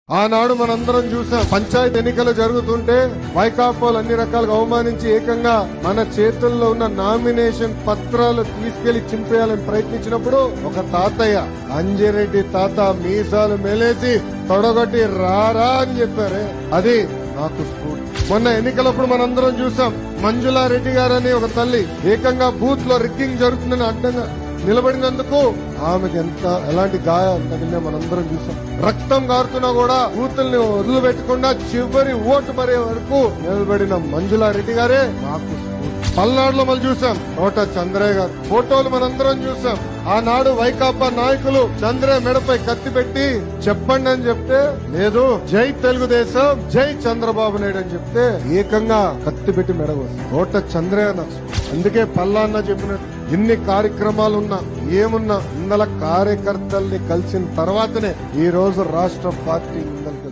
ఆనాడు మనందరం చూసాం. పంచాయతీ ఎన్నికలు జరుగుతుంటే వైకాపాలు అన్ని రకాలుగా అవమానించి ఏకంగా మన చేతుల్లో ఉన్న నామినేషన్ పత్రాలు తీసుకెళ్లి చింపేయాలని ప్రయత్నించినప్పుడు ఒక తాతయ్య అంజిరెడ్డి తాత మీసాలు మేలేసి తొడగొట్టి రారా అని చెప్పారే, అది నాకు స్ఫూర్తి. మొన్న ఎన్నికలప్పుడు మనందరం చూసాం. మంజులారెడ్డి గారని ఒక తల్లి ఏకంగా బూత్ లో రిగ్గింగ్ జరుగుతుందని అడ్డంగా నిలబడినందుకు ఆమెకి ఎలాంటి గాయాలు తగిలినా మనందరం చూసాం. రక్తం కారుతున్నా కూడా బూతుల్ని వదిలిపెట్టకుండా చివరి ఓటు మరే వరకు నిలబడిన మంజులారెడ్డి గారే మాకు పల్నాడులో మనం చూసాం. తోట చంద్రయ్య గారు ఫోటోలు మనందరం చూసాం. ఆనాడు వైకాపా నాయకులు చంద్రయ్య మెడపై కత్తి పెట్టి చెప్పండి అని చెప్తే, లేదు జై తెలుగుదేశం జై చంద్రబాబు నాయుడు అని చెప్తే ఏకంగా కత్తి పెట్టి మెడగొస్తారు. తోట చంద్రయ్య నాకు. అందుకే పల్లాన్న చెప్పినట్టు ఇన్ని కార్యక్రమాలున్నా ఏమున్నా ఇందల కార్యకర్తల్ని కలిసిన తర్వాతనే ఈ రోజు రాష్ట్ర పార్టీ ముందరికి